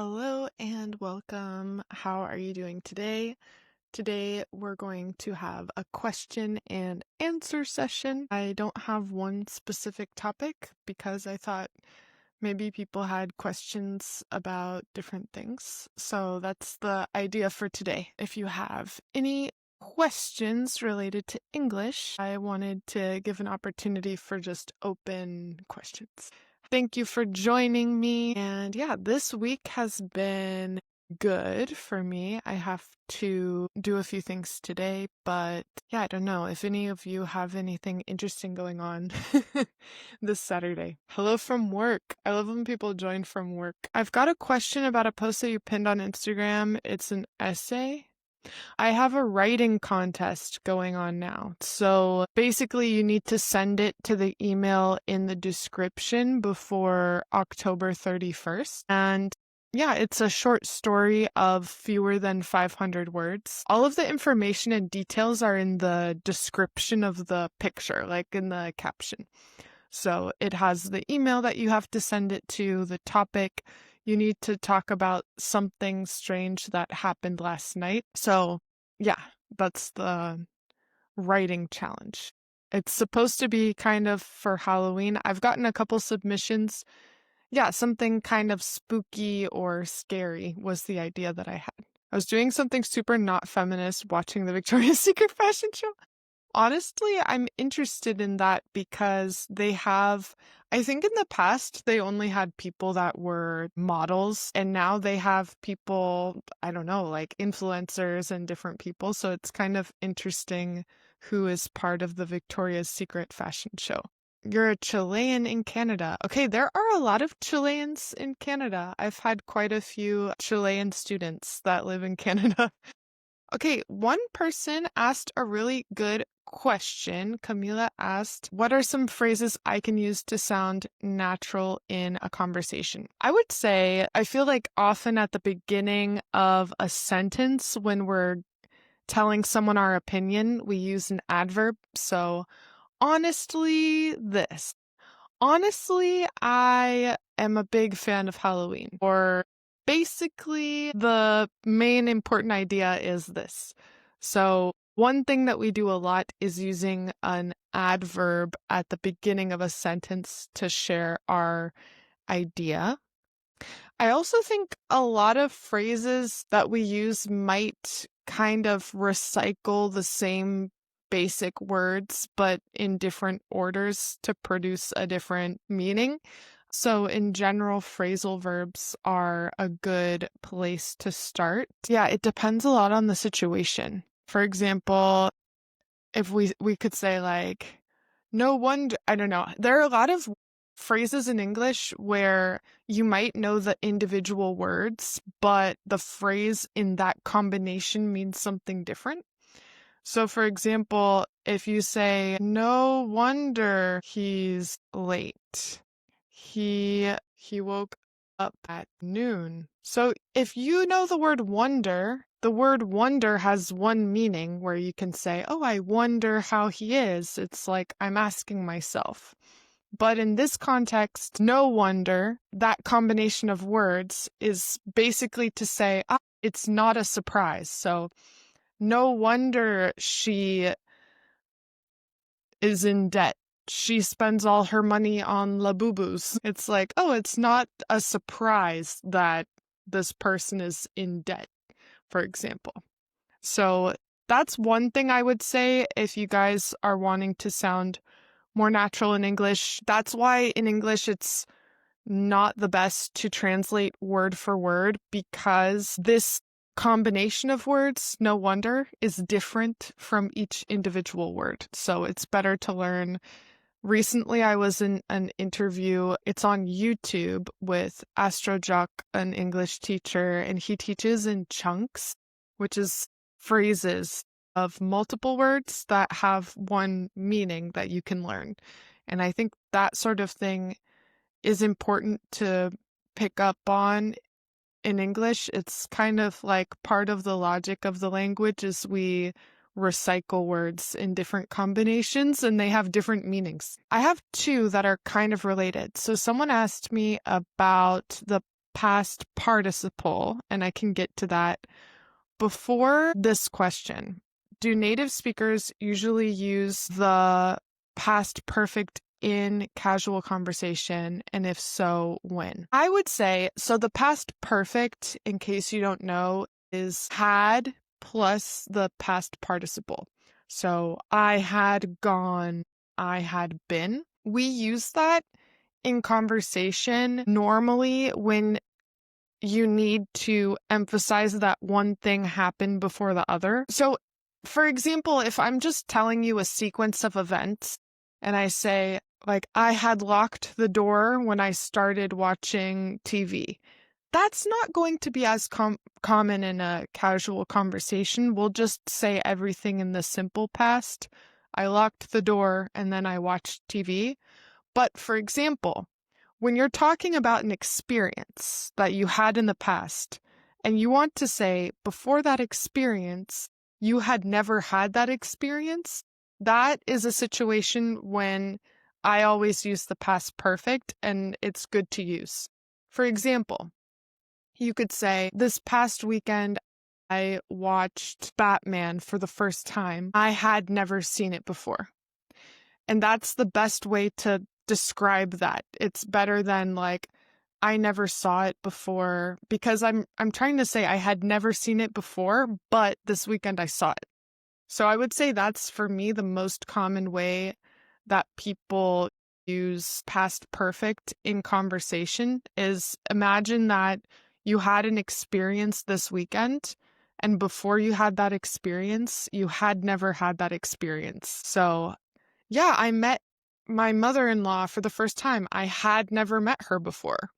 Hello and welcome. How are you doing today? Today we're going to have a question and answer session. I don't have one specific topic because I thought maybe people had questions about different things. So that's the idea for today. If you have any questions related to English, I wanted to give an opportunity for just open questions. Thank you for joining me. And yeah, this week has been good for me. I have to do a few things today, but yeah, I don't know if any of you have anything interesting going on this Saturday. Hello from work. I love when people join from work. I've got a question about a post that you pinned on Instagram. It's an essay. I have a writing contest going on now. So basically, you need to send it to the email in the description before October 31st. And yeah, it's a short story of fewer than 500 words. All of the information and details are in the description of the picture, like in the caption. So it has the email that you have to send it to, the topic. You need to talk about something strange that happened last night. So yeah, that's the writing challenge. It's supposed to be kind of for Halloween. I've gotten a couple submissions. Yeah, something kind of spooky or scary was the idea that I had. I was doing something super not feminist, watching the Victoria's Secret fashion show. Honestly, I'm interested in that because I think in the past, they only had people that were models, and now they have people, I don't know, like influencers and different people. So it's kind of interesting who is part of the Victoria's Secret fashion show. You're a Chilean in Canada. Okay, there are a lot of Chileans in Canada. I've had quite a few Chilean students that live in Canada. Okay, one person asked a really good question. Camila asked, what are some phrases I can use to sound natural in a conversation? I would say, I feel like often at the beginning of a sentence, when we're telling someone our opinion, we use an adverb. So, honestly, this. Honestly, I am a big fan of Halloween. Or basically, the main important idea is this. So, one thing that we do a lot is using an adverb at the beginning of a sentence to share our idea. I also think a lot of phrases that we use might kind of recycle the same basic words, but in different orders to produce a different meaning. So in general, phrasal verbs are a good place to start. Yeah, it depends a lot on the situation. For example, if we could say like, no wonder, I don't know. There are a lot of phrases in English where you might know the individual words, but the phrase in that combination means something different. So for example, if you say, no wonder he's late. He woke up at noon. So if you know the word wonder has one meaning where you can say, oh, I wonder how he is. It's like I'm asking myself. But in this context, no wonder, that combination of words is basically to say, it's not a surprise. So no wonder she is in debt. She spends all her money on Labubus. It's like, oh, it's not a surprise that this person is in debt, for example. So that's one thing I would say if you guys are wanting to sound more natural in English. That's why in English it's not the best to translate word for word, because this combination of words, no wonder, is different from each individual word. So it's better to learn. Recently, I was in an interview. It's on YouTube with Astrojock, an English teacher, and he teaches in chunks, which is phrases of multiple words that have one meaning that you can learn. And I think that sort of thing is important to pick up on in English. It's kind of like part of the logic of the language is we recycle words in different combinations and they have different meanings. I have two that are kind of related. So someone asked me about the past participle, and I can get to that. Before this question, do native speakers usually use the past perfect in casual conversation? And if so, when? I would say, so the past perfect, in case you don't know, is had plus the past participle. So I had gone, I had been. We use that in conversation normally when you need to emphasize that one thing happened before the other. So, for example, if I'm just telling you a sequence of events and I say, like, I had locked the door when I started watching TV, that's not going to be as common in a casual conversation. We'll just say everything in the simple past. I locked the door and then I watched TV. But for example, when you're talking about an experience that you had in the past, and you want to say, before that experience, you had never had that experience, that is a situation when I always use the past perfect, and it's good to use. For example, you could say, this past weekend, I watched Batman for the first time. I had never seen it before. And that's the best way to describe that. It's better than like, I never saw it before, because I'm trying to say I had never seen it before, but this weekend I saw it. So I would say that's for me the most common way that people use past perfect in conversation is imagine that you had an experience this weekend, and before you had that experience, you had never had that experience. So yeah, I met my mother-in-law for the first time. I had never met her before.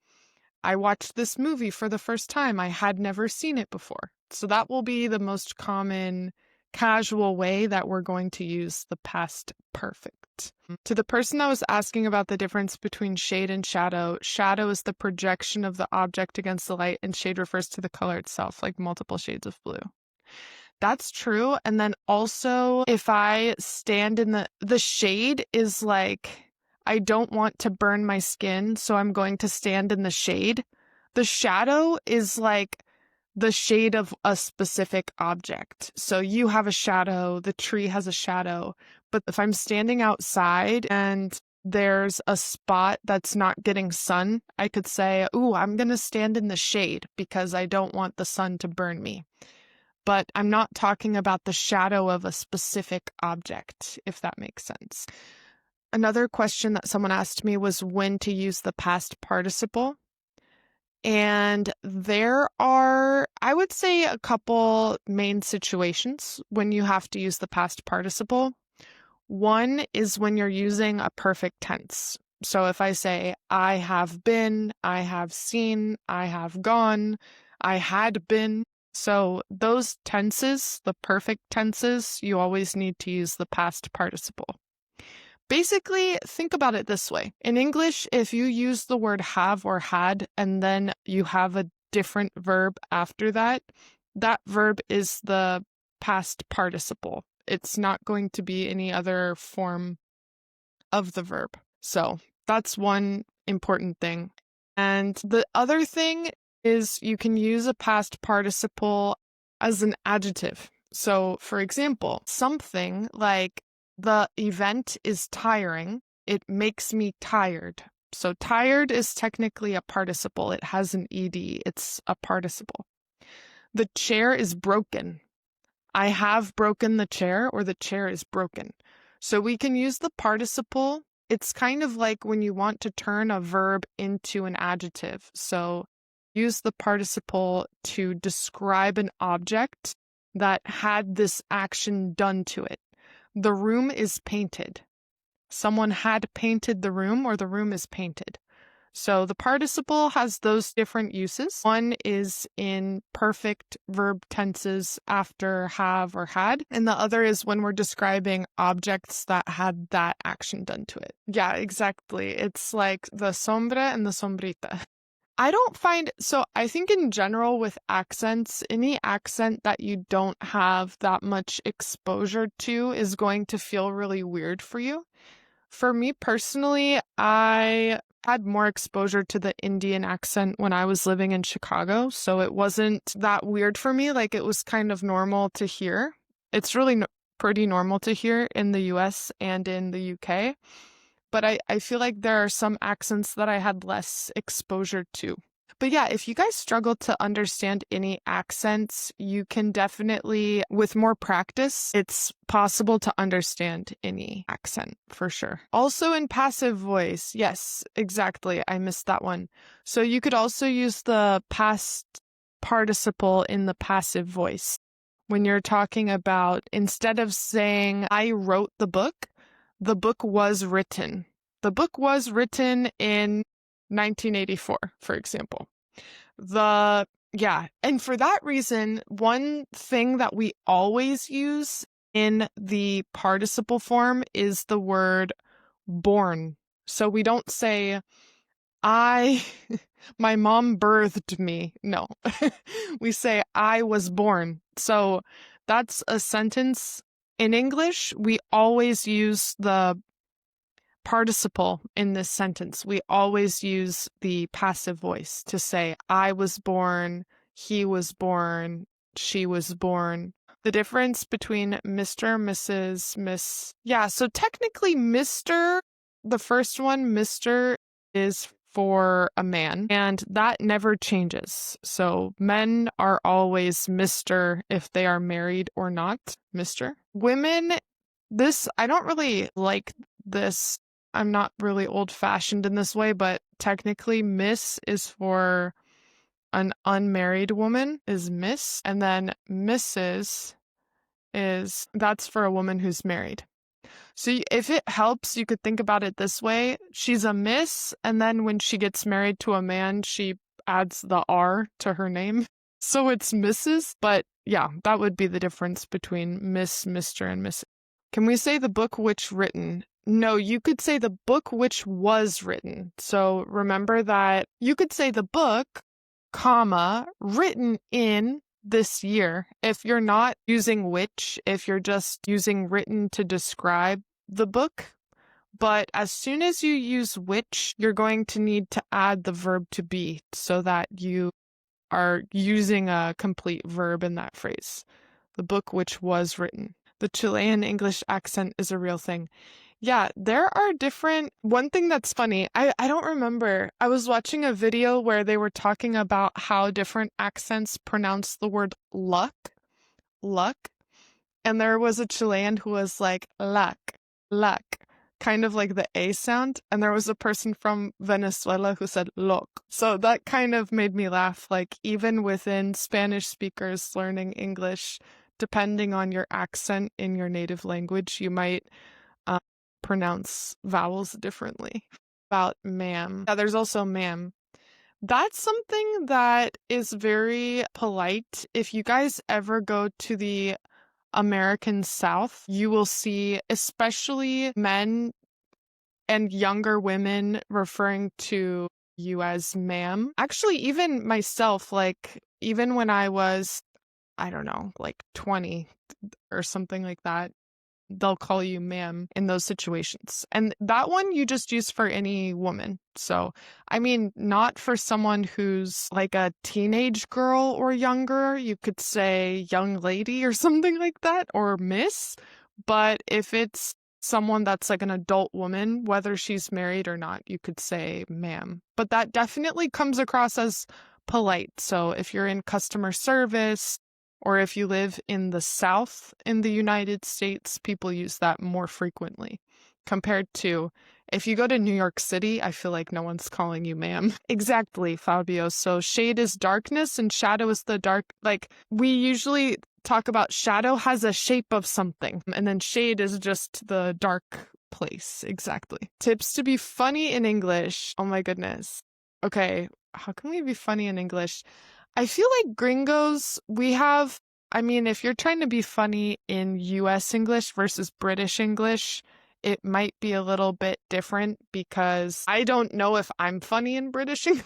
I watched this movie for the first time. I had never seen it before. So that will be the most common casual way that we're going to use the past perfect. To the person that was asking about the difference between shade and shadow, shadow is the projection of the object against the light, and shade refers to the color itself, like multiple shades of blue. That's true. And then also, if I stand in the shade is like, I don't want to burn my skin, so I'm going to stand in the shade. The shadow is like the shade of a specific object. So you have a shadow, the tree has a shadow. But if I'm standing outside and there's a spot that's not getting sun, I could say, ooh, I'm going to stand in the shade because I don't want the sun to burn me. But I'm not talking about the shadow of a specific object, if that makes sense. Another question that someone asked me was when to use the past participle. And there are, I would say, a couple main situations when you have to use the past participle. One is when you're using a perfect tense. So if I say, I have been, I have seen, I have gone, I had been. So those tenses, the perfect tenses, you always need to use the past participle. Basically, think about it this way. In English, if you use the word have or had, and then you have a different verb after that, that verb is the past participle. It's not going to be any other form of the verb. So that's one important thing. And the other thing is you can use a past participle as an adjective. So, for example, something like the event is tiring, it makes me tired. So tired is technically a participle. It has an ed. It's a participle. The chair is broken. I have broken the chair, or the chair is broken. So we can use the participle. It's kind of like when you want to turn a verb into an adjective. So use the participle to describe an object that had this action done to it. The room is painted. Someone had painted the room, or the room is painted. So the participle has those different uses. One is in perfect verb tenses after have or had, and the other is when we're describing objects that had that action done to it. Yeah, exactly. It's like the sombra and the sombrita. I think in general with accents, any accent that you don't have that much exposure to is going to feel really weird for you. For me personally, I had more exposure to the Indian accent when I was living in Chicago, so it wasn't that weird for me. Like, it was kind of normal to hear. It's really pretty normal to hear in the US and in the UK, but I feel like there are some accents that I had less exposure to. But yeah, if you guys struggle to understand any accents, you can definitely, with more practice, it's possible to understand any accent for sure. Also in passive voice, yes, exactly. I missed that one. So you could also use the past participle in the passive voice. When you're talking about, instead of saying, I wrote the book was written. The book was written in 1984, for example. And for that reason, one thing that we always use in the participle form is the word born. So we don't say, my mom birthed me. No, we say, I was born. So that's a sentence. In English, we always use the participle in this sentence. We always use the passive voice to say, I was born, he was born, she was born. The difference between Mr., Mrs., Miss. Yeah, so technically Mr., the first one, Mr., is for a man, and that never changes. So men are always Mr. if they are married or not, Mr. Women, I don't really like this. I'm not really old-fashioned in this way, but technically Miss is for an unmarried woman, is Miss, and then Mrs. that's for a woman who's married. So if it helps, you could think about it this way. She's a miss, and then when she gets married to a man, she adds the R to her name. So it's Mrs. But yeah, that would be the difference between Miss, Mr., and Miss. Can we say the book which written? No, you could say the book which was written. So remember that you could say the book, comma, written in this year. If you're not using which, if you're just using written to describe the book. But as soon as you use which, you're going to need to add the verb to be so that you are using a complete verb in that phrase. The book which was written. The Chilean English accent is a real thing. Yeah, there are one thing that's funny, I don't remember. I was watching a video where they were talking about how different accents pronounce the word luck, and there was a Chilean who was like, luck, kind of like the A sound, and there was a person from Venezuela who said loc. So that kind of made me laugh, like even within Spanish speakers learning English, depending on your accent in your native language, you might pronounce vowels differently. About ma'am. Yeah, there's also ma'am. That's something that is very polite. If you guys ever go to the American South, you will see especially men and younger women referring to you as ma'am. Actually, even myself, like even when I was, I don't know, like 20 or something like that, they'll call you ma'am in those situations. And that one you just use for any woman. So, I mean, not for someone who's like a teenage girl or younger. You could say young lady or something like that, or miss. But if it's someone that's like an adult woman, whether she's married or not, you could say ma'am. But that definitely comes across as polite. So if you're in customer service, or if you live in the South in the United States, people use that more frequently compared to if you go to New York City, I feel like no one's calling you ma'am. Exactly, Fabio. So shade is darkness and shadow is the dark. Like we usually talk about shadow has a shape of something, and then shade is just the dark place. Exactly. Tips to be funny in English. Oh my goodness. Okay, how can we be funny in English? I feel like gringos, if you're trying to be funny in US English versus British English, it might be a little bit different because I don't know if I'm funny in British English.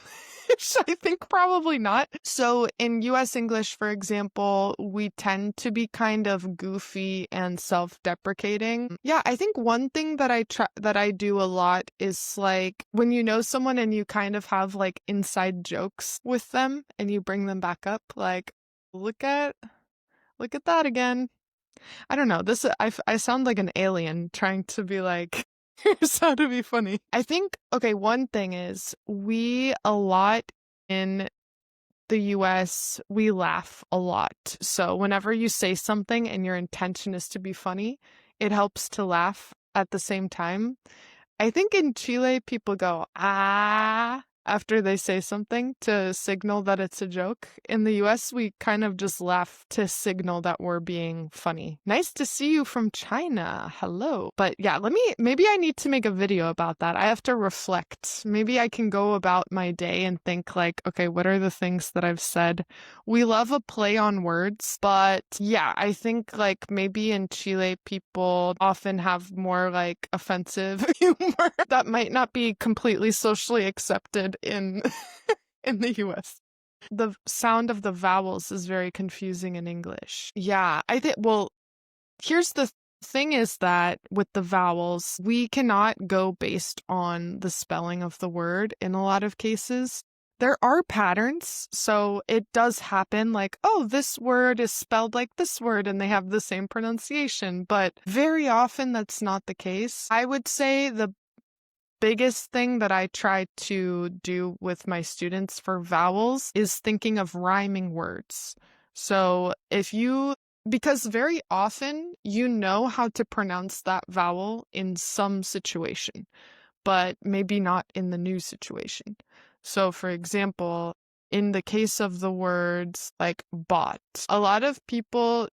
I think probably not. So in US English, for example, we tend to be kind of goofy and self-deprecating. Yeah, I think one thing that I do a lot is like when you know someone and you kind of have like inside jokes with them and you bring them back up, like, look at that again. I don't know. I sound like an alien trying to be like, here's how to be funny. I think, okay, one thing is we a lot in the US, we laugh a lot. So whenever you say something and your intention is to be funny, it helps to laugh at the same time. I think in Chile, people go, ah, after they say something to signal that it's a joke. In the US, we kind of just laugh to signal that we're being funny. Nice to see you from China. Hello. But yeah, maybe I need to make a video about that. I have to reflect. Maybe I can go about my day and think like, okay, what are the things that I've said? We love a play on words, but yeah, I think like maybe in Chile, people often have more like offensive humor that might not be completely socially accepted in in the US. The sound of the vowels is very confusing in English. Yeah, I think, well, here's the thing is that with the vowels, we cannot go based on the spelling of the word in a lot of cases. There are patterns, so it does happen like, oh, this word is spelled like this word and they have the same pronunciation, but very often that's not the case. I would say the biggest thing that I try to do with my students for vowels is thinking of rhyming words. So because very often you know how to pronounce that vowel in some situation, but maybe not in the new situation. So for example, in the case of the words like bought, a lot of people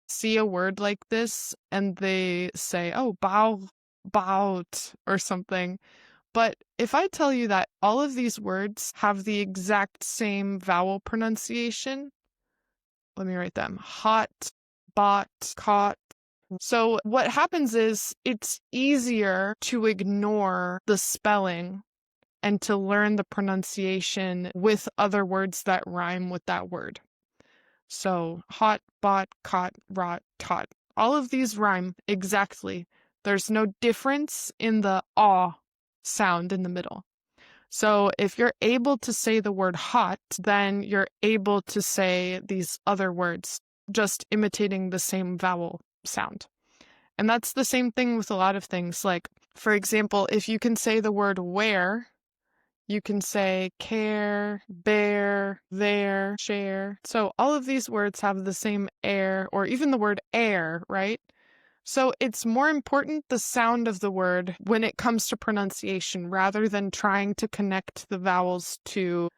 see a word like this and they say, oh, bout, or something. But if I tell you that all of these words have the exact same vowel pronunciation, let me write them. Hot, bought, caught. So what happens is it's easier to ignore the spelling and to learn the pronunciation with other words that rhyme with that word. So hot, bought, caught, rot, taught. All of these rhyme exactly. There's no difference in the ah sound in the middle. So if you're able to say the word hot, then you're able to say these other words, just imitating the same vowel sound. And that's the same thing with a lot of things. Like, for example, if you can say the word where, you can say care, bear, there, share. So all of these words have the same air, or even the word air, right? So it's more important the sound of the word when it comes to pronunciation rather than trying to connect the vowels to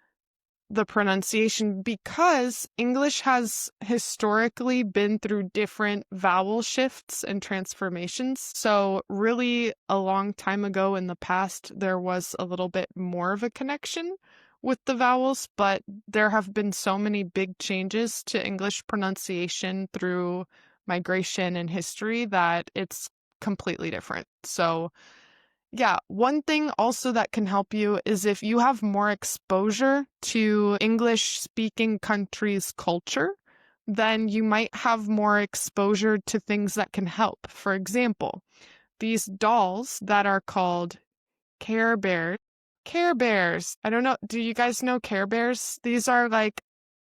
the pronunciation, because English has historically been through different vowel shifts and transformations. So really a long time ago in the past, there was a little bit more of a connection with the vowels, but there have been so many big changes to English pronunciation through migration and history that it's completely different. So yeah, one thing also that can help you is if you have more exposure to English-speaking countries' culture, then you might have more exposure to things that can help. For example, these dolls that are called Care Bears. Care Bears. I don't know. Do you guys know Care Bears? These are like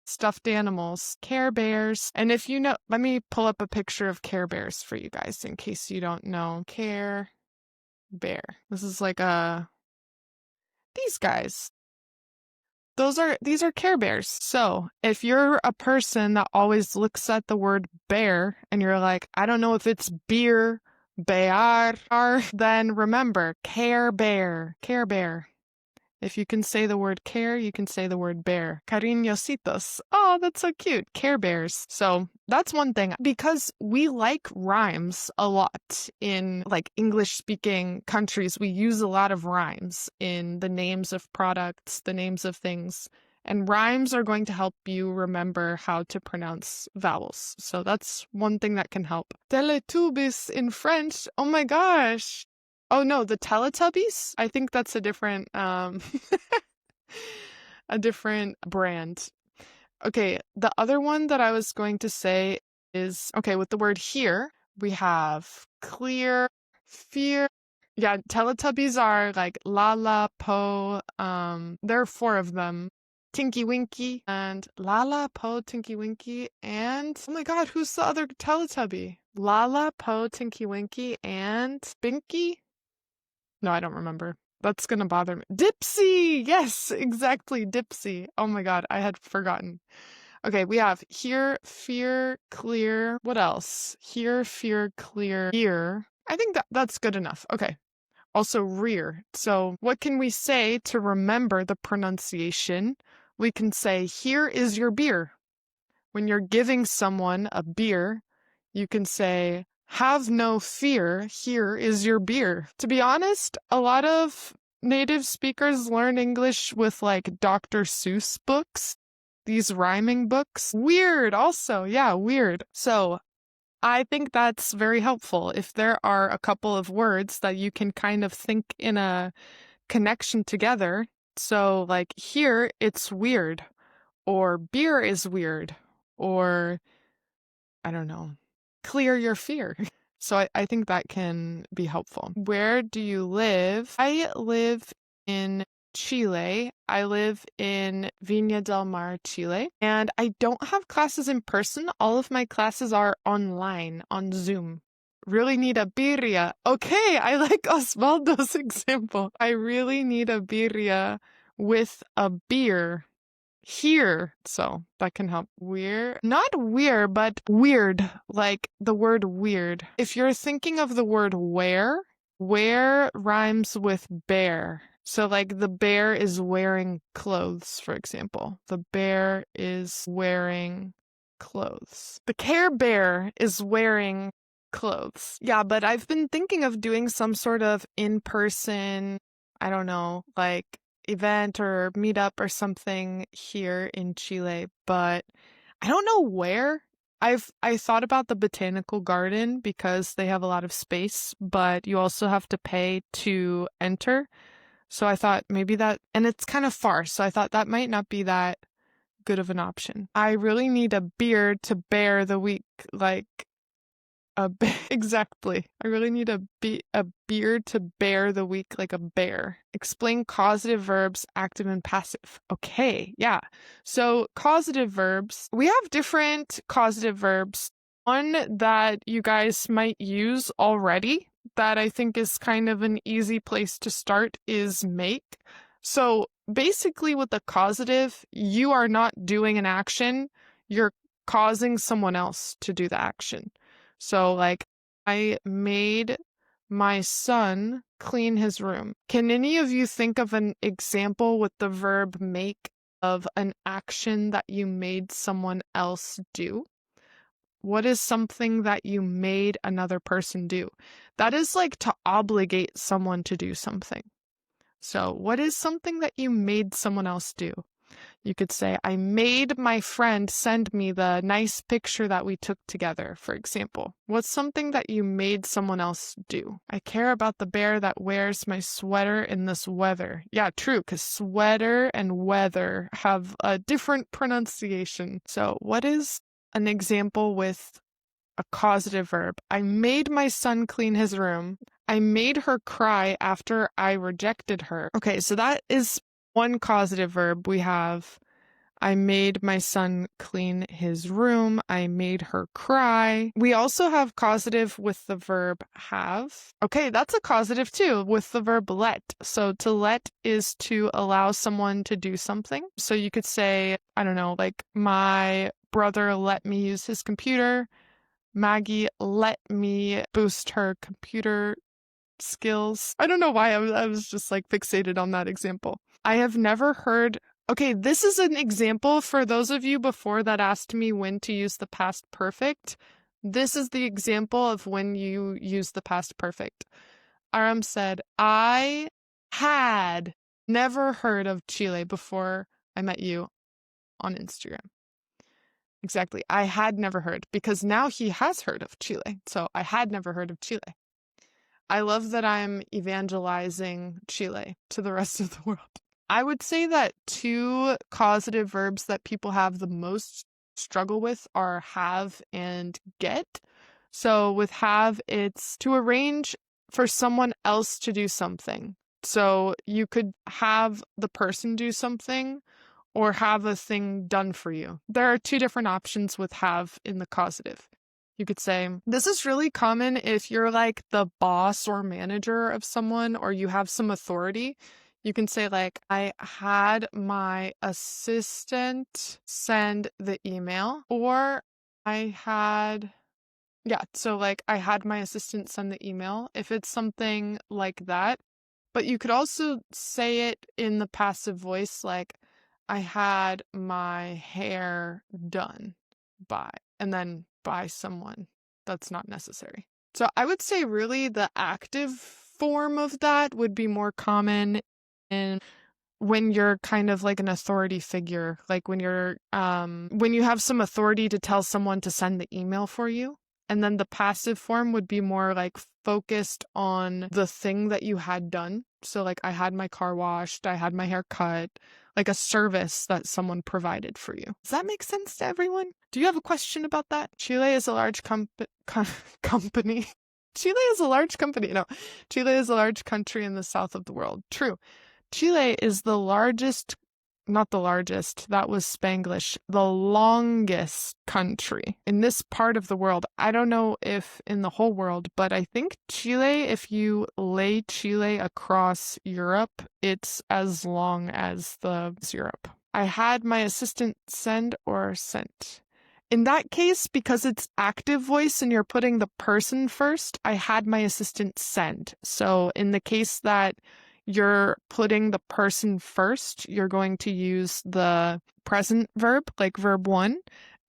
stuffed animals. Care Bears. And if you know, let me pull up a picture of Care Bears for you guys in case you don't know. Care Bear. This is like these guys. These are Care Bears. So if you're a person that always looks at the word bear and you're like, I don't know if it's beer, bear, then remember, Care Bear, Care Bear. If you can say the word care, you can say the word bear. Cariñositos. Oh, that's so cute. Care Bears. So that's one thing. Because we like rhymes a lot in like English speaking countries, we use a lot of rhymes in the names of products, the names of things. And rhymes are going to help you remember how to pronounce vowels. So that's one thing that can help. Teletubbies in French. Oh my gosh. Oh no, the Teletubbies? I think that's a different a different brand. Okay, the other one that I was going to say is, okay, with the word here, we have clear, fear. Yeah, Teletubbies are like Lala, Po, there are four of them. Tinky Winky and Lala, Po, Tinky Winky, and oh my god, who's the other Teletubby? Lala, Po, Tinky Winky, and Spinky? No, I don't remember. That's gonna bother me. Dipsy! Yes, exactly, Dipsy. Oh my god, I had forgotten. Okay, we have here, fear, clear. What else? Here, fear, clear, ear. I think that's good enough. Okay. Also, rear. So, what can we say to remember the pronunciation? We can say, here is your beer. When you're giving someone a beer, you can say, have no fear, here is your beer. To be honest, a lot of native speakers learn English with like Dr. Seuss books, these rhyming books. Weird, also. Yeah, weird. So, I think that's very helpful. If there are a couple of words that you can kind of think in a connection together. So, like here, it's weird, or beer is weird, or I don't know, clear your fear. So, I think that can be helpful. Where do you live? I live in Chile. I live in Viña del Mar, Chile, and I don't have classes in person. All of my classes are online on Zoom. Really need a birria. Okay, I like Osvaldo's example. I really need a birria with a beer here. So that can help. Weird. Not weird, but weird. Like the word weird. If you're thinking of the word where rhymes with bear. So like the bear is wearing clothes, for example. The bear is wearing clothes. The Care Bear is wearing clothes. Yeah, but I've been thinking of doing some sort of in-person, I don't know, like event or meetup or something here in Chile, but I don't know where. I thought about the botanical garden because they have a lot of space, but you also have to pay to enter. So I thought maybe that, and it's kind of far, so I thought that might not be that good of an option. I really need a beer to bear the week, like exactly. I really need a beer to bear the week like a bear. Explain causative verbs, active and passive. Okay, yeah. So causative verbs, we have different causative verbs. One that you guys might use already that I think is kind of an easy place to start is make. So basically with the causative, you are not doing an action, you're causing someone else to do the action. So, like, I made my son clean his room. Can any of you think of an example with the verb make of an action that you made someone else do? What is something that you made another person do? That is like to obligate someone to do something. So, what is something that you made someone else do? You could say, I made my friend send me the nice picture that we took together, for example. What's something that you made someone else do? I care about the bear that wears my sweater in this weather. Yeah, true, because sweater and weather have a different pronunciation. So what is an example with a causative verb? I made my son clean his room. I made her cry after I rejected her. Okay, so that is one causative verb. We have I made my son clean his room. I made her cry. We also have causative with the verb have. Okay, that's a causative too with the verb let. So to let is to allow someone to do something. So you could say, I don't know, like my brother let me use his computer. Maggie let me boost her computer skills. I don't know why I was just like fixated on that example. I have never heard. Okay, this is an example for those of you before that asked me when to use the past perfect. This is the example of when you use the past perfect. Aram said, I had never heard of Chile before I met you on Instagram. Exactly. I had never heard because now he has heard of Chile. So I had never heard of Chile. I love that I'm evangelizing Chile to the rest of the world. I would say that two causative verbs that people have the most struggle with are have and get. So with have, it's to arrange for someone else to do something. So you could have the person do something or have a thing done for you. There are two different options with have in the causative. You could say, this is really common if you're like the boss or manager of someone or you have some authority. You can say like, I had my assistant send the email, or I had, yeah, so like I had my assistant send the email if it's something like that. But you could also say it in the passive voice, like, I had my hair done by, and then by someone. That's not necessary. So I would say really the active form of that would be more common in when you're kind of like an authority figure, like when you have some authority to tell someone to send the email for you. And then the passive form would be more like focused on the thing that you had done. So like I had my car washed, I had my hair cut, like a service that someone provided for you. Does that make sense to everyone? Do you have a question about that? Chile is a large company. Chile is a large company. No, Chile is a large country in the south of the world. True. Chile is the largest, not the largest, that was Spanglish, the longest country in this part of the world. I don't know if in the whole world, but I think Chile, if you lay Chile across Europe, it's as long as Europe. I had my assistant send or sent. In that case, because it's active voice and you're putting the person first, I had my assistant send. So in the case that you're putting the person first, you're going to use the present verb, like verb 1.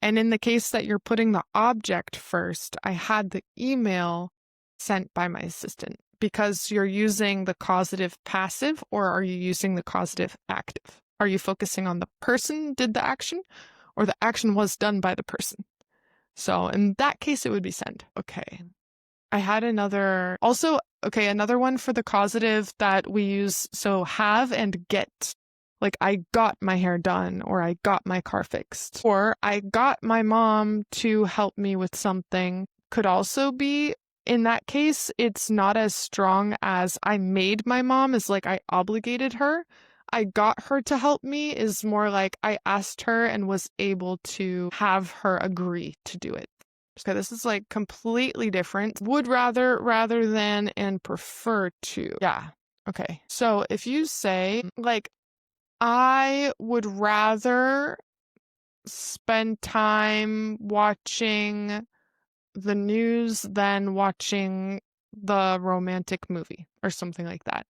And in the case that you're putting the object first, I had the email sent by my assistant, because you're using the causative passive, or are you using the causative active? Are you focusing on the person did the action, or the action was done by the person? So in that case, it would be send. Okay. I had another one for the causative that we use. So have and get, like I got my hair done, or I got my car fixed, or I got my mom to help me with something could also be. In that case, it's not as strong as I made my mom, is like I obligated her. I got her to help me is more like I asked her and was able to have her agree to do it. Okay, this is like completely different. Would rather than, and prefer to. Yeah. Okay. So if you say like, I would rather spend time watching the news than watching the romantic movie or something like that.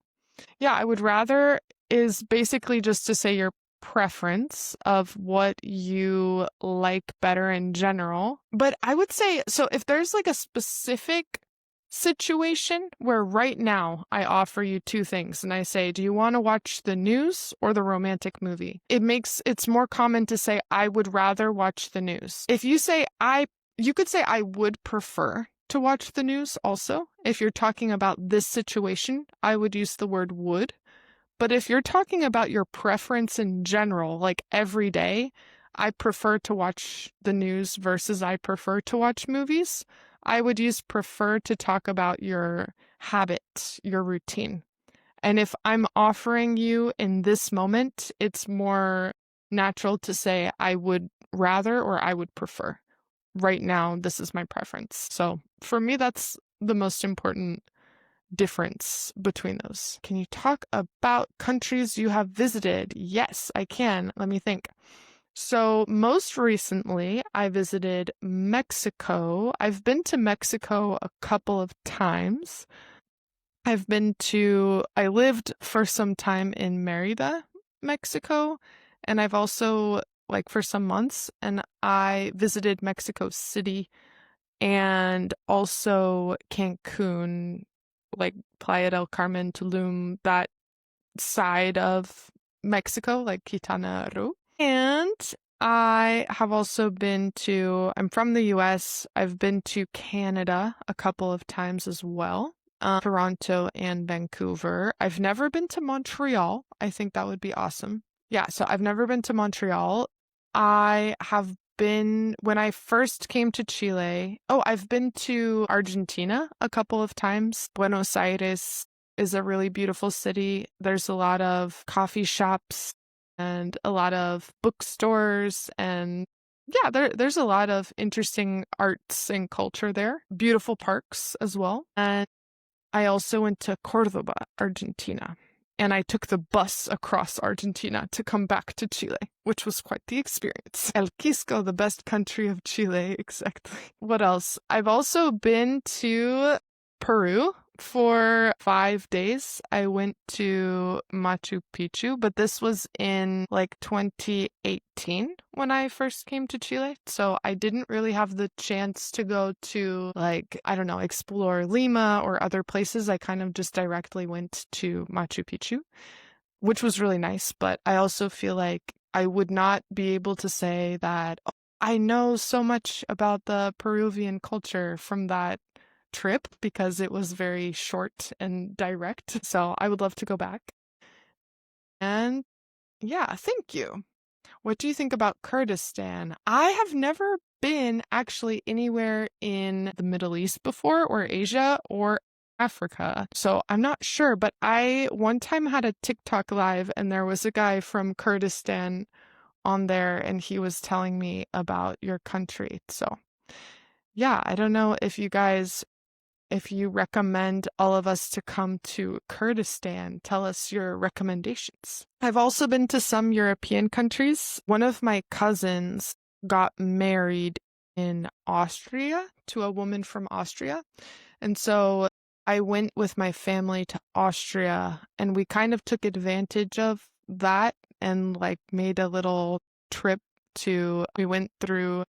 Yeah, I would rather is basically just to say your preference of what you like better in general. But I would say, so if there's like a specific situation where right now I offer you two things and I say, do you want to watch the news or the romantic movie? It's more common to say, I would rather watch the news. If you say, you could say, I would prefer to watch the news also. If you're talking about this situation, I would use the word would. But if you're talking about your preference in general, like every day, I prefer to watch the news versus I prefer to watch movies, I would use prefer to talk about your habit, your routine. And if I'm offering you in this moment, it's more natural to say I would rather or I would prefer. Right now, this is my preference. So for me, that's the most important difference between those. Can you talk about countries you have visited? Yes, I can. Let me think. So most recently, I visited Mexico. I've been to Mexico a couple of times. I lived for some time in Mérida, Mexico, and I've also, like for some months, and I visited Mexico City and also Cancun, like Playa del Carmen, Tulum, that side of Mexico, like Quintana Roo. And I have also I'm from the US. I've been to Canada a couple of times as well. Toronto and Vancouver. I've never been to Montreal. I think that would be awesome. Yeah, so I've never been to Montreal. I have been, when I first came to Chile, I've been to Argentina a couple of times. Buenos Aires is a really beautiful city. There's a lot of coffee shops and a lot of bookstores, and yeah, there's a lot of interesting arts and culture there. Beautiful parks as well. And I also went to Cordoba, Argentina, and I took the bus across Argentina to come back to Chile, which was quite the experience. El Quisco, the best country of Chile, exactly. What else? I've also been to Peru for 5 days. I went to Machu Picchu, but this was in like 2018 when I first came to Chile. So I didn't really have the chance to go to, like, I don't know, explore Lima or other places. I kind of just directly went to Machu Picchu, which was really nice. But I also feel like I would not be able to say that, "Oh, I know so much about the Peruvian culture from that trip," because it was very short and direct. So I would love to go back. And yeah, thank you. What do you think about Kurdistan? I have never been actually anywhere in the Middle East before, or Asia, or Africa. So I'm not sure, but I one time had a TikTok live and there was a guy from Kurdistan on there and he was telling me about your country. So yeah, I don't know if you recommend all of us to come to Kurdistan. Tell us your recommendations. I've also been to some European countries. One of my cousins got married in Austria to a woman from Austria. And so I went with my family to Austria and we kind of took advantage of that and like made a little trip we went through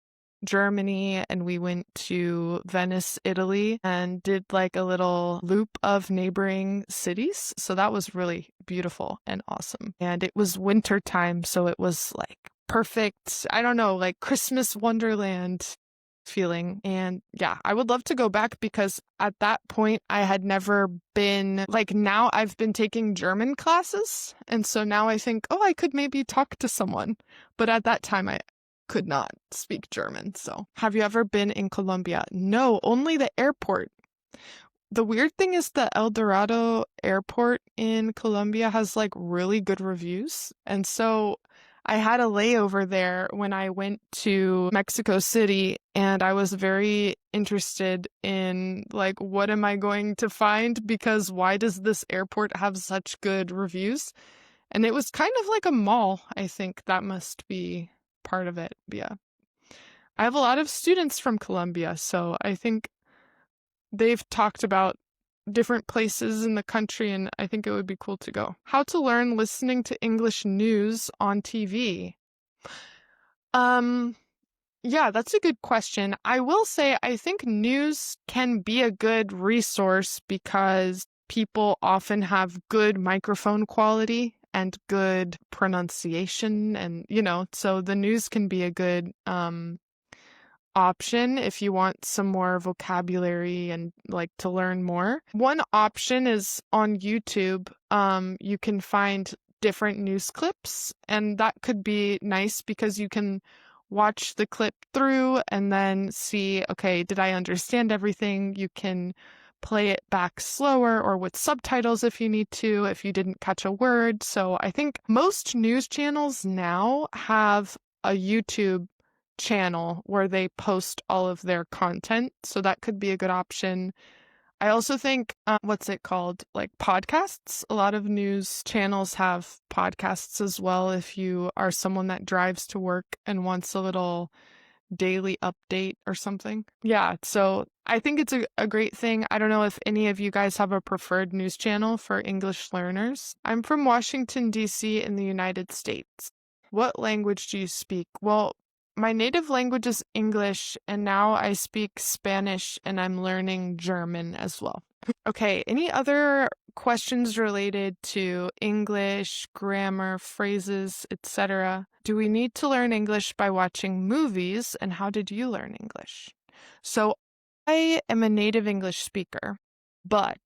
Germany and we went to Venice, Italy, and did like a little loop of neighboring cities. So that was really beautiful and awesome. And it was winter time, so it was like perfect, I don't know, like Christmas Wonderland feeling. And yeah, I would love to go back because at that point I had never been, like, now I've been taking German classes. And so now I think, I could maybe talk to someone. But at that time I could not speak German. So have you ever been in Colombia? No, only the airport. The weird thing is the El Dorado airport in Colombia has like really good reviews. And so I had a layover there when I went to Mexico City and I was very interested in like, what am I going to find? Because why does this airport have such good reviews? And it was kind of like a mall. I think that must be part of it. Yeah. I have a lot of students from Colombia, so I think they've talked about different places in the country, and I think it would be cool to go. How to learn listening to English news on TV? Yeah, that's a good question. I will say I think news can be a good resource because people often have good microphone quality and good pronunciation and, so the news can be a good option if you want some more vocabulary and like to learn more. One option is on YouTube. You can find different news clips, and that could be nice because you can watch the clip through and then see, okay, did I understand everything? You can play it back slower or with subtitles if you need to, if you didn't catch a word. So I think most news channels now have a YouTube channel where they post all of their content. So that could be a good option. I also think, what's it called? Like podcasts. A lot of news channels have podcasts as well if you are someone that drives to work and wants a little daily update or something. Yeah, so I think it's a great thing. I don't know if any of you guys have a preferred news channel for English learners. I'm from Washington, D.C. in the United States. What language do you speak? Well, my native language is English, and now I speak Spanish, and I'm learning German as well. Okay, any other questions related to English, grammar, phrases, etc.? Do we need to learn English by watching movies, and how did you learn English? So I am a native English speaker, but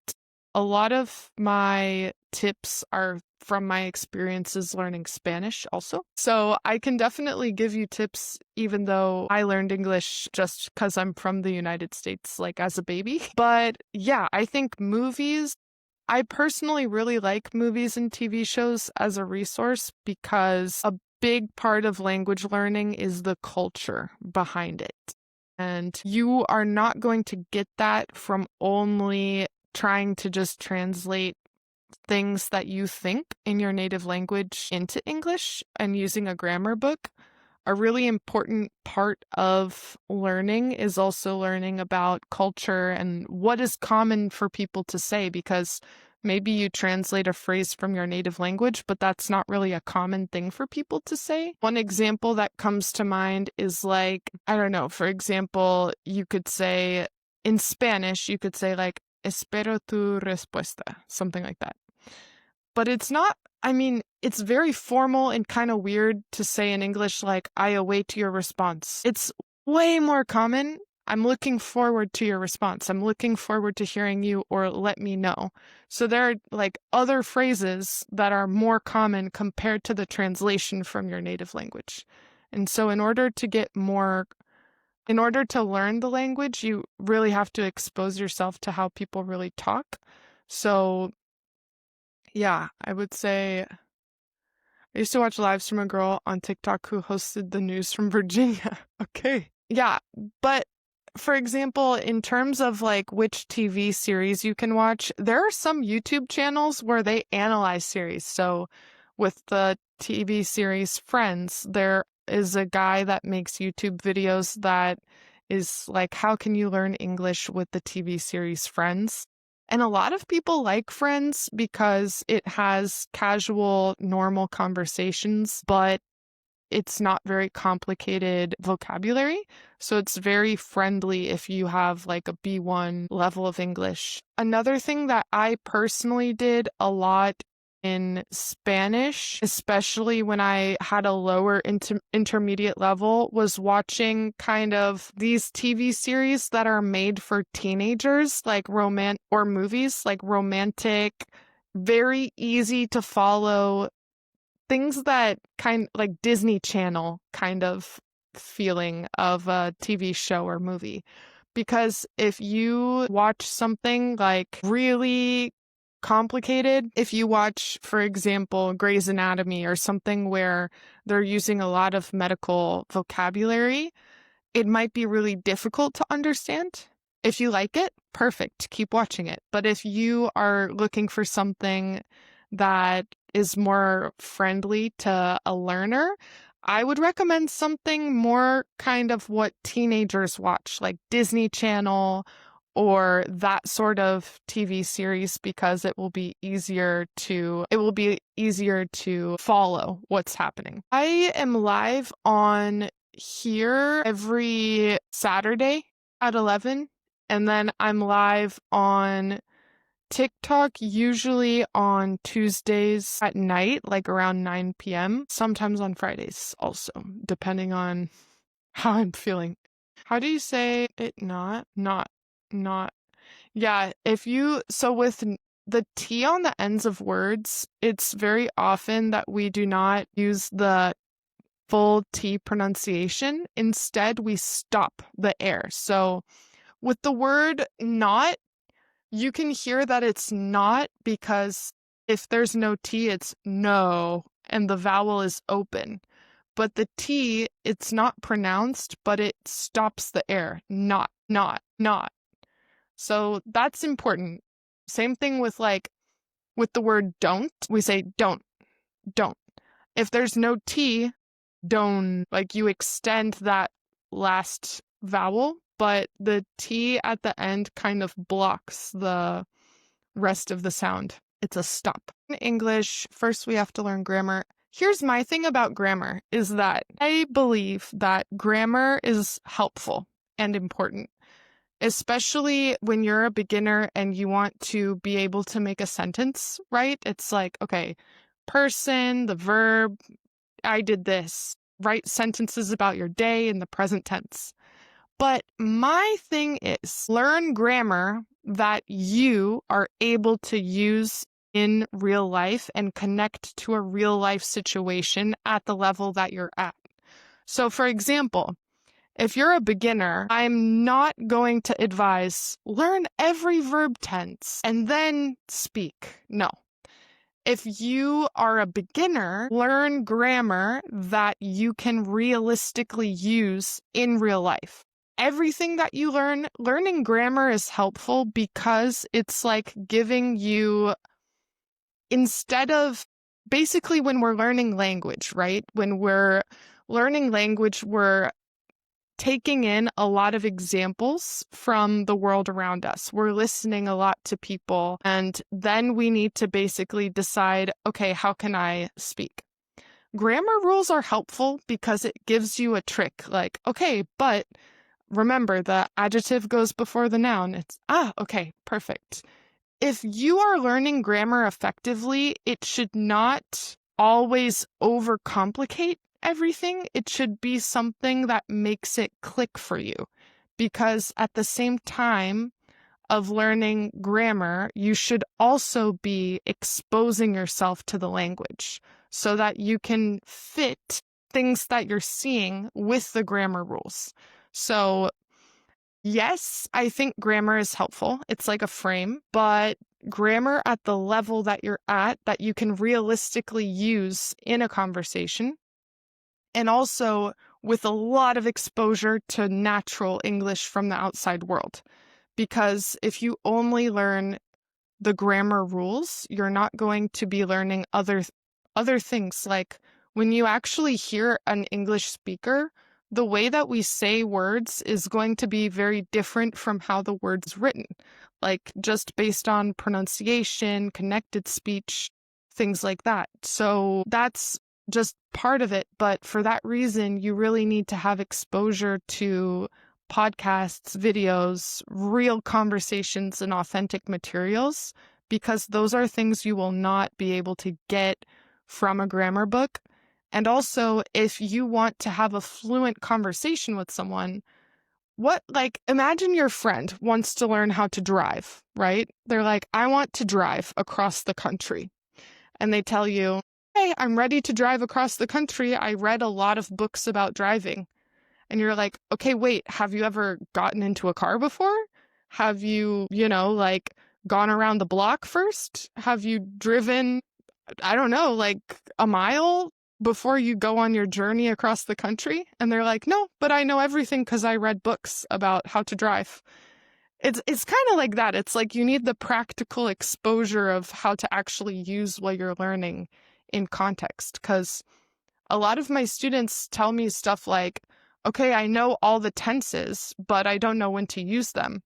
a lot of my tips are from my experiences learning Spanish also. So I can definitely give you tips, even though I learned English just because I'm from the United States, like as a baby. But yeah, I think movies, I personally really like movies and TV shows as a resource because a big part of language learning is the culture behind it. And you are not going to get that from only trying to just translate things that you think in your native language into English and using a grammar book. A really important part of learning is also learning about culture and what is common for people to say, because maybe you translate a phrase from your native language, but that's not really a common thing for people to say. One example that comes to mind is like, I don't know, for example, you could say in Spanish, you could say like, espero tu respuesta, something like that. But it's not, I mean, it's very formal and kind of weird to say in English, like, I await your response. It's way more common. I'm looking forward to your response. I'm looking forward to hearing you, or let me know. So there are like other phrases that are more common compared to the translation from your native language. And so in order to learn the language, you really have to expose yourself to how people really talk. So yeah, I would say I used to watch lives from a girl on TikTok who hosted the news from Virginia. Okay. Yeah, but for example, in terms of like which TV series you can watch, there are some YouTube channels where they analyze series. So with the TV series Friends, there is a guy that makes YouTube videos that is like, how can you learn English with the TV series Friends? And a lot of people like Friends because it has casual, normal conversations, but it's not very complicated vocabulary. So it's very friendly if you have like a B1 level of English. Another thing that I personally did a lot in Spanish, especially when I had a lower intermediate level, was watching kind of these TV series that are made for teenagers, like or movies like romantic, very easy to follow, things that kind like Disney Channel kind of feeling of a TV show or movie. Because if you watch something like really complicated, if you watch, for example, Grey's Anatomy or something where they're using a lot of medical vocabulary, it might be really difficult to understand. If you like it, perfect, keep watching it. But if you are looking for something that is more friendly to a learner, I would recommend something more kind of what teenagers watch, like Disney Channel or that sort of TV series, because it will be easier to follow what's happening. I am live on here every Saturday at 11, and then I'm live on TikTok usually on Tuesdays at night, like around 9 p.m., sometimes on Fridays also, depending on how I'm feeling. How do you say it? Not. Yeah, so with the T on the ends of words, it's very often that we do not use the full T pronunciation. Instead, we stop the air. So with the word not, you can hear that it's not because if there's no T, it's no, and the vowel is open. But the T, it's not pronounced, but it stops the air. Not, not, not. So that's important. Same thing with with the word don't, we say don't, don't. If there's no T, don't, like you extend that last vowel, but the T at the end kind of blocks the rest of the sound. It's a stop. In English, first we have to learn grammar. Here's my thing about grammar is that I believe that grammar is helpful and important, especially when you're a beginner and you want to be able to make a sentence, right? It's like, okay, person, the verb, I did this. Write sentences about your day in the present tense. But my thing is learn grammar that you are able to use in real life and connect to a real life situation at the level that you're at. So, for example, if you're a beginner, I'm not going to advise learn every verb tense and then speak. No. If you are a beginner, learn grammar that you can realistically use in real life. Everything that you learning grammar is helpful because it's like giving you, instead of, basically when we're learning language, right? When we're learning language, we're taking in a lot of examples from the world around us. We're listening a lot to people, and then we need to basically decide, okay, how can I speak? Grammar rules are helpful because it gives you a trick, like, okay, but remember the adjective goes before the noun. It's, okay, perfect. If you are learning grammar effectively, it should not always overcomplicate everything. It should be something that makes it click for you. Because at the same time of learning grammar, you should also be exposing yourself to the language so that you can fit things that you're seeing with the grammar rules. So yes, I think grammar is helpful. It's like a frame, but grammar at the level that you're at that you can realistically use in a conversation, and also with a lot of exposure to natural English from the outside world. Because if you only learn the grammar rules, you're not going to be learning other things. Like when you actually hear an English speaker, the way that we say words is going to be very different from how the word's written, like just based on pronunciation, connected speech, things like that. So that's just part of it. But for that reason, you really need to have exposure to podcasts, videos, real conversations, and authentic materials, because those are things you will not be able to get from a grammar book. And also, if you want to have a fluent conversation with someone, imagine your friend wants to learn how to drive, right? They're like, I want to drive across the country. And they tell you, hey, I'm ready to drive across the country. I read a lot of books about driving. And you're like, okay, wait, have you ever gotten into a car before? Have you, gone around the block first? Have you driven, I don't know, like a mile before you go on your journey across the country? And they're like, no, but I know everything because I read books about how to drive. It's kind of like that. It's like you need the practical exposure of how to actually use what you're learning in context. Because a lot of my students tell me stuff like, okay, I know all the tenses, but I don't know when to use them.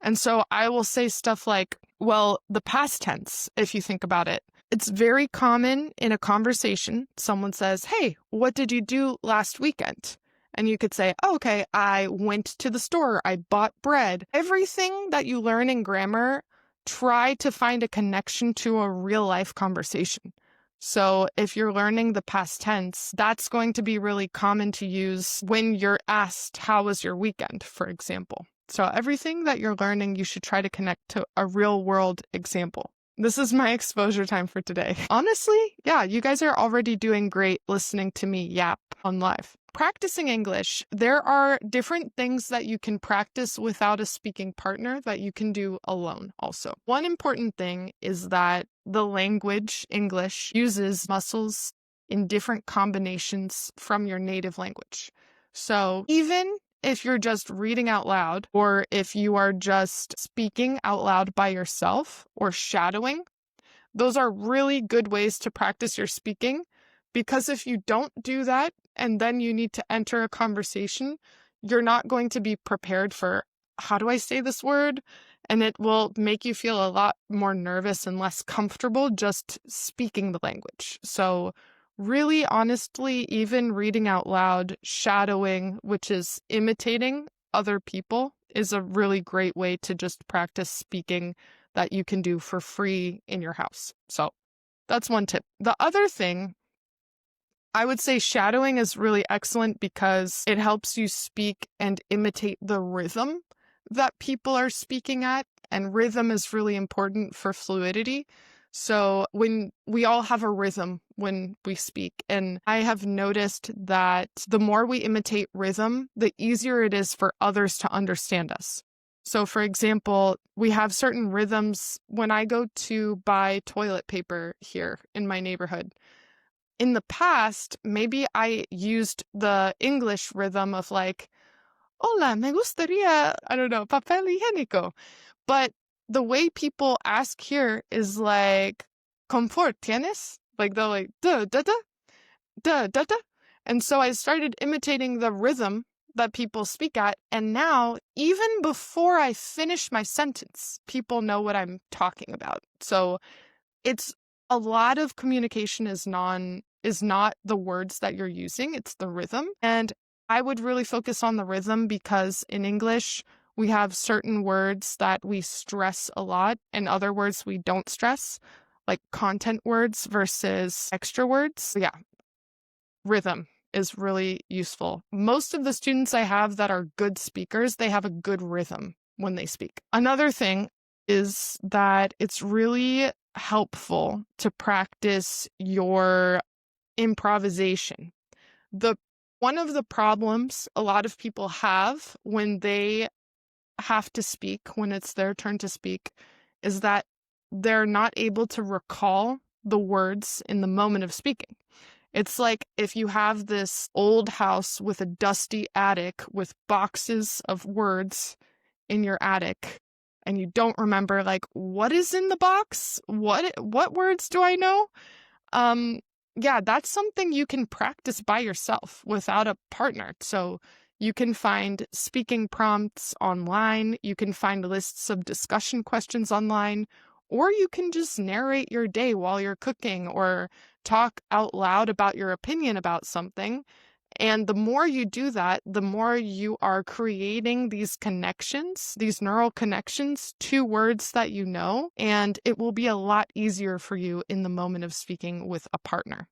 And so I will say stuff like, well, the past tense, if you think about it, it's very common in a conversation. Someone says, hey, what did you do last weekend? And you could say, oh, okay, I went to the store, I bought bread. Everything that you learn in grammar, try to find a connection to a real life conversation. So if you're learning the past tense, that's going to be really common to use when you're asked, how was your weekend, for example. So everything that you're learning, you should try to connect to a real world example. This is my exposure time for today. Honestly, yeah, you guys are already doing great listening to me yap on live. Practicing English, there are different things that you can practice without a speaking partner that you can do alone also. One important thing is that the language, English, uses muscles in different combinations from your native language. So even if you're just reading out loud, or if you are just speaking out loud by yourself or shadowing, those are really good ways to practice your speaking, because if you don't do that and then you need to enter a conversation, you're not going to be prepared for, how do I say this word? And it will make you feel a lot more nervous and less comfortable just speaking the language. So really, honestly, even reading out loud, shadowing, which is imitating other people, is a really great way to just practice speaking that you can do for free in your house. So that's one tip. The other thing, I would say shadowing is really excellent because it helps you speak and imitate the rhythm that people are speaking at. and rhythm is really important for fluidity. So when we all have a rhythm when we speak, and I have noticed that the more we imitate rhythm, the easier it is for others to understand us. So for example, we have certain rhythms when I go to buy toilet paper here in my neighborhood. In the past, maybe I used the English rhythm of like, hola, me gustaría, I don't know, papel higiénico. But the way people ask here is like, confort tienes? Like they're like, da, da, da, da, da, da. And so I started imitating the rhythm that people speak at. And now, even before I finish my sentence, people know what I'm talking about. So it's a lot of communication is not the words that you're using, it's the rhythm. And I would really focus on the rhythm because in English, we have certain words that we stress a lot and other words we don't stress, like content words versus extra words. So yeah, rhythm is really useful. Most of the students I have that are good speakers, they have a good rhythm when they speak. Another thing is that it's really helpful to practice your improvisation. One of the problems a lot of people have when they have to speak, when it's their turn to speak, is that they're not able to recall the words in the moment of speaking. It's like if you have this old house with a dusty attic with boxes of words in your attic and you don't remember like what is in the box? What words do I know? Yeah, that's something you can practice by yourself without a partner. So you can find speaking prompts online, you can find lists of discussion questions online, or you can just narrate your day while you're cooking or talk out loud about your opinion about something. And the more you do that, the more you are creating these connections, these neural connections to words that you know, and it will be a lot easier for you in the moment of speaking with a partner.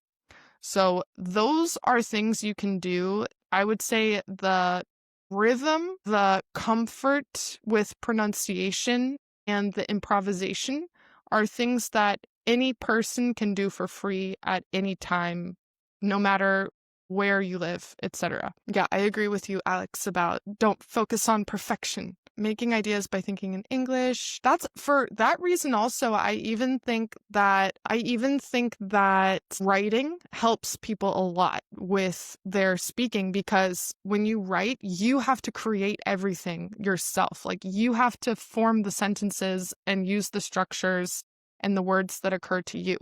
So those are things you can do. I would say the rhythm, the comfort with pronunciation, and the improvisation are things that any person can do for free at any time, no matter where you live, etc. Yeah, I agree with you, Alex, about don't focus on perfection. Making ideas by thinking in English. That's for that reason also, I even think that writing helps people a lot with their speaking, because when you write, you have to create everything yourself. Like you have to form the sentences and use the structures and the words that occur to you.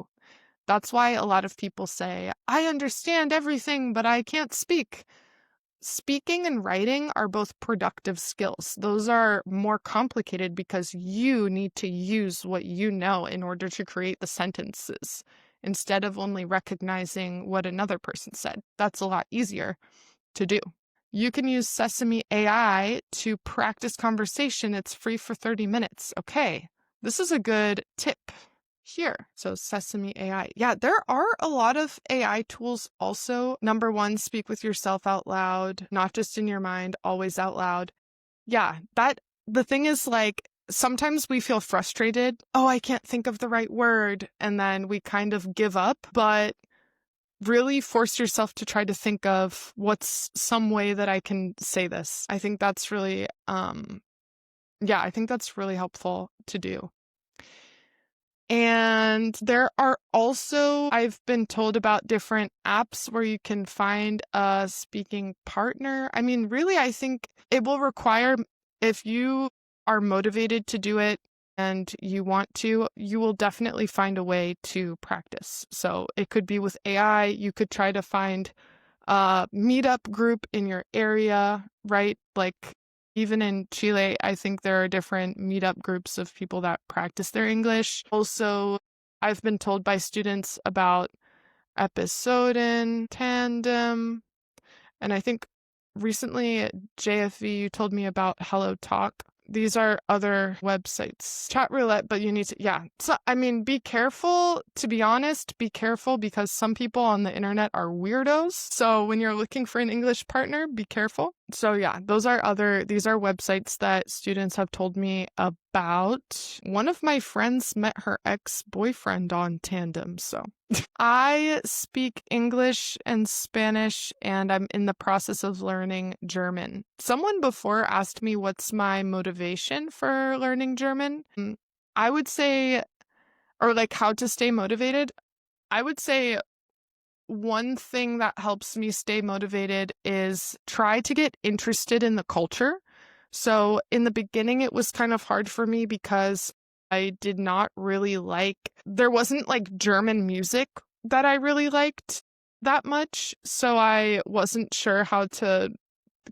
That's why a lot of people say, I understand everything, but I can't speak. Speaking and writing are both productive skills. Those are more complicated because you need to use what you know in order to create the sentences instead of only recognizing what another person said. That's a lot easier to do. You can use Sesame AI to practice conversation. It's free for 30 minutes. Okay, this is a good tip here. So Sesame AI. Yeah, there are a lot of AI tools also. Number one, speak with yourself out loud, not just in your mind, always out loud. Yeah, the thing is like, sometimes we feel frustrated. Oh, I can't think of the right word. And then we kind of give up, but really force yourself to try to think of what's some way that I can say this. I think that's really, I think that's really helpful to do. And there are also, I've been told about different apps where you can find a speaking partner. I mean, really, I think it will require, if you are motivated to do it and you want to, you will definitely find a way to practice. So it could be with AI. You could try to find a meetup group in your area, right? Like, even in Chile, I think there are different meetup groups of people that practice their English. Also, I've been told by students about Episoden, Tandem, and I think recently at JFV you told me about Hello Talk. These are other websites. Chat roulette, but you need to, yeah. So, I mean, be careful, to be honest, be careful because some people on the internet are weirdos. So when you're looking for an English partner, be careful. So yeah, these are websites that students have told me about. about one of my friends met her ex-boyfriend on Tandem, so. I speak English and Spanish, and I'm in the process of learning German. Someone before asked me what's my motivation for learning German. I would say, or like how to stay motivated. I would say one thing that helps me stay motivated is try to get interested in the culture. So in the beginning, it was kind of hard for me because I did not really there wasn't like German music that I really liked that much. So I wasn't sure how to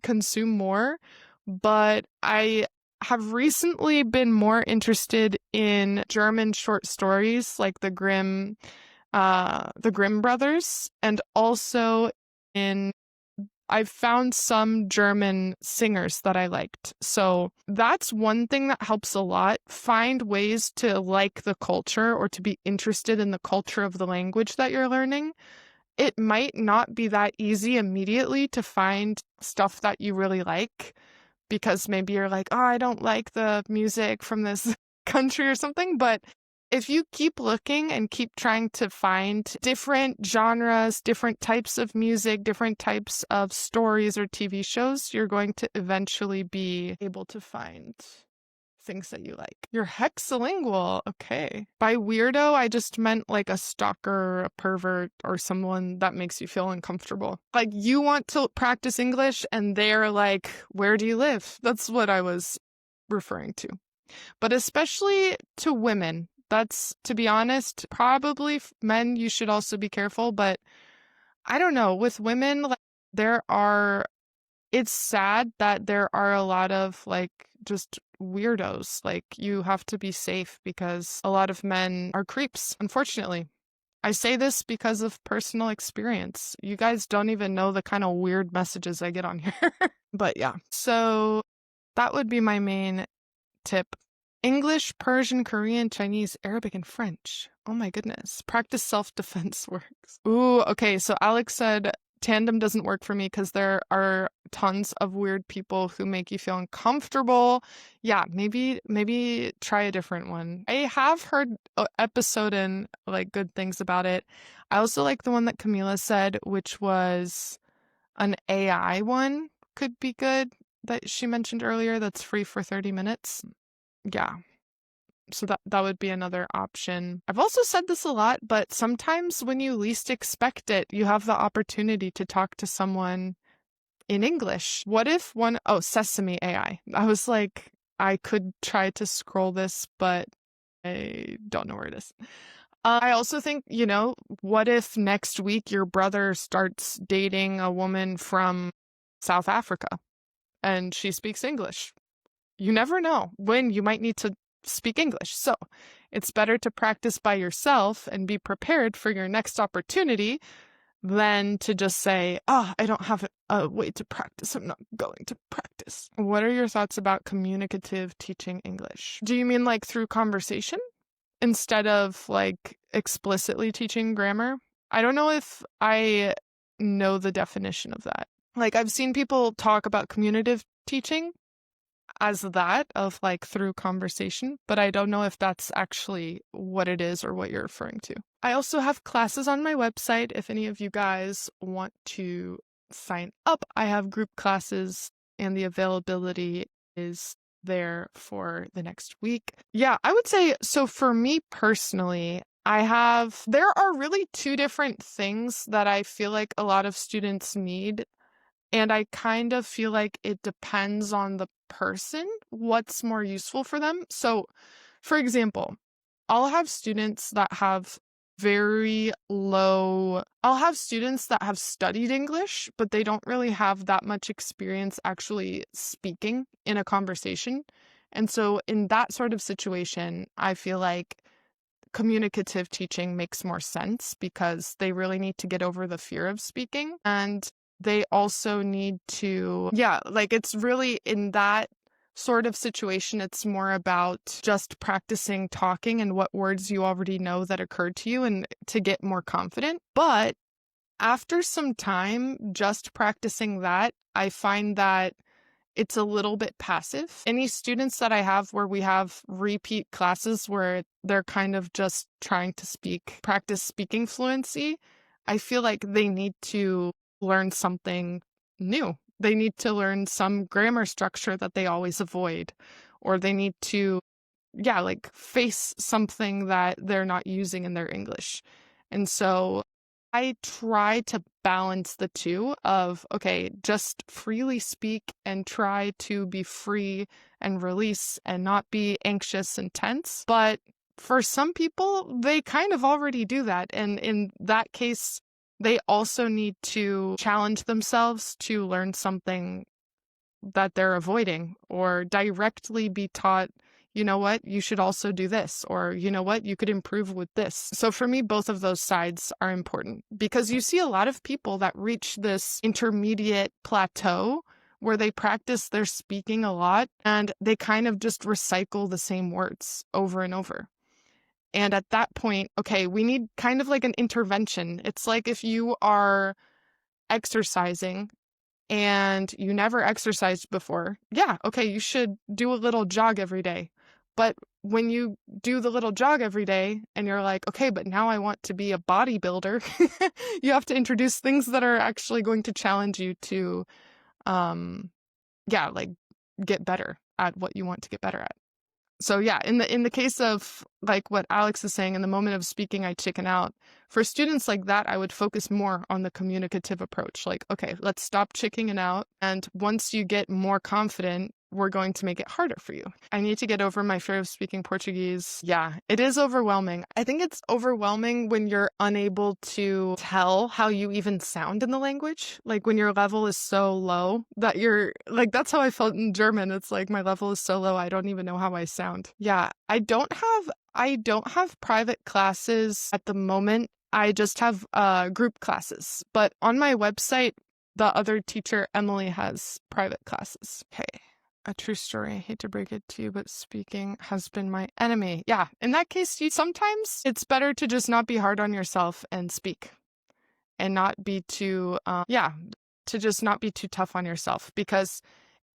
consume more. But I have recently been more interested in German short stories like the Grimm brothers, and also I've found some German singers that I liked. So that's one thing that helps a lot. Find ways to like the culture or to be interested in the culture of the language that you're learning. It might not be that easy immediately to find stuff that you really like because maybe you're like, oh, I don't like the music from this country or something. But if you keep looking and keep trying to find different genres, different types of music, different types of stories or TV shows, you're going to eventually be able to find things that you like. You're hexalingual. Okay. By weirdo, I just meant like a stalker, a pervert, or someone that makes you feel uncomfortable. Like you want to practice English and they're like, where do you live? That's what I was referring to. But especially to women. That's, to be honest, probably men, you should also be careful. But I don't know, with women, it's sad that there are a lot of just weirdos. Like you have to be safe because a lot of men are creeps, unfortunately. I say this because of personal experience. You guys don't even know the kind of weird messages I get on here. But yeah, so that would be my main tip. English, Persian, Korean, Chinese, Arabic, and French. Oh my goodness. Practice self-defense works. Ooh, okay. So Alex said Tandem doesn't work for me because there are tons of weird people who make you feel uncomfortable. Yeah, maybe try a different one. I have heard episode and good things about it. I also like the one that Camila said, which was an AI one could be good that she mentioned earlier that's free for 30 minutes. Yeah. So that would be another option. I've also said this a lot, but sometimes when you least expect it, you have the opportunity to talk to someone in English. What if Sesame AI. I was like, I could try to scroll this, but I don't know where it is. I also think, what if next week your brother starts dating a woman from South Africa and she speaks English? You never know when you might need to speak English. So it's better to practice by yourself and be prepared for your next opportunity than to just say, I don't have a way to practice. I'm not going to practice. What are your thoughts about communicative teaching English? Do you mean through conversation instead of explicitly teaching grammar? I don't know if I know the definition of that. I've seen people talk about communicative teaching as that of through conversation, but I don't know if that's actually what it is or what you're referring to. I also have classes on my website if any of you guys want to sign up. I have group classes and the availability is there for the next week. Yeah, I would say, so for me personally, there are really two different things that I feel like a lot of students need. And I kind of feel like it depends on the person, what's more useful for them. So, for example, I'll have students that have I'll have students that have studied English, but they don't really have that much experience actually speaking in a conversation. And so in that sort of situation, I feel like communicative teaching makes more sense because they really need to get over the fear of speaking. And they also need to, it's really in that sort of situation, it's more about just practicing talking and what words you already know that occurred to you and to get more confident. But after some time, just practicing that, I find that it's a little bit passive. Any students that I have where we have repeat classes where they're kind of just trying to practice speaking fluency, I feel like they need to learn something new. They need to learn some grammar structure that they always avoid, or they need to, yeah, like face something that they're not using in their English. And so I try to balance the two of, okay, just freely speak and try to be free and release and not be anxious and tense. But for some people, they kind of already do that. And in that case, they also need to challenge themselves to learn something that they're avoiding, or directly be taught, you know what, you should also do this, or you know what, you could improve with this. So for me, both of those sides are important, because you see a lot of people that reach this intermediate plateau where they practice their speaking a lot and they kind of just recycle the same words over and over. And at that point, okay, we need kind of like an intervention. It's like if you are exercising and you never exercised before, yeah, okay, you should do a little jog every day. But when you do the little jog every day and you're like, okay, but now I want to be a bodybuilder, you have to introduce things that are actually going to challenge you to, yeah, like get better at what you want to get better at. So yeah, in the case of like what Alex is saying, in the moment of speaking, I chicken out. For students like that, I would focus more on the communicative approach. Like, okay, let's stop chickening out. And once you get more confident, we're going to make it harder for you. I need to get over my fear of speaking Portuguese. Yeah, it is overwhelming. I think it's overwhelming when you're unable to tell how you even sound in the language. Like when your level is so low that you're like, that's how I felt in German. It's like my level is so low, I don't even know how I sound. Yeah, I don't have private classes at the moment. I just have group classes. But on my website, the other teacher, Emily, has private classes. Okay. A true story. I hate to break it to you, but speaking has been my enemy. Yeah, in that case, sometimes it's better to just not be hard on yourself and speak, and not be too, to just not be too tough on yourself. Because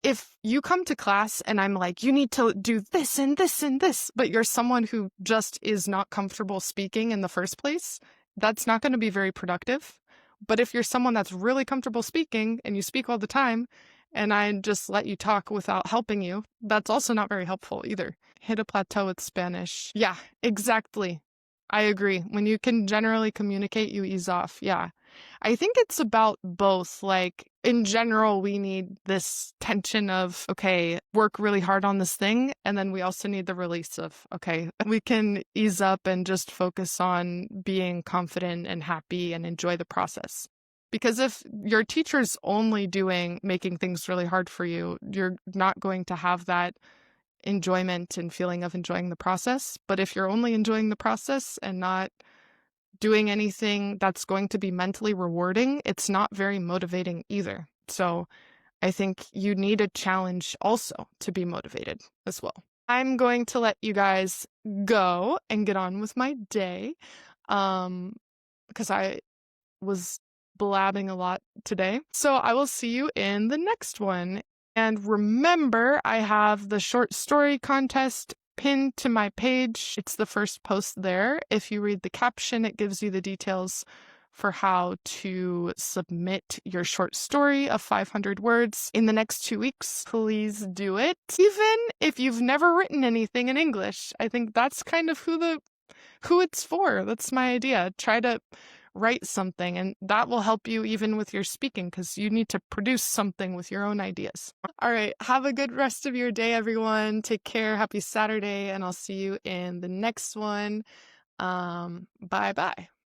if you come to class and I'm like, you need to do this and this and this, but you're someone who just is not comfortable speaking in the first place, that's not going to be very productive. But if you're someone that's really comfortable speaking and you speak all the time, and I just let you talk without helping you, that's also not very helpful either. Hit a plateau with Spanish. Yeah, exactly. I agree. When you can generally communicate, you ease off. Yeah. I think it's about both. Like, in general, we need this tension of, okay, work really hard on this thing. And then we also need the release of, okay, we can ease up and just focus on being confident and happy and enjoy the process. Because if your teacher's only making things really hard for you, you're not going to have that enjoyment and feeling of enjoying the process. But if you're only enjoying the process and not doing anything that's going to be mentally rewarding, it's not very motivating either. So I think you need a challenge also to be motivated as well. I'm going to let you guys go and get on with my day, because I was blabbing a lot today. So I will see you in the next one. And remember, I have the short story contest pinned to my page. It's the first post there. If you read the caption, it gives you the details for how to submit your short story of 500 words in the next 2 weeks. Please do it. Even if you've never written anything in English, I think that's kind of who it's for. That's my idea. Try to write something, and that will help you even with your speaking, because you need to produce something with your own ideas. All right, have a good rest of your day, everyone. Take care. Happy Saturday, and I'll see you in the next one. Bye-bye.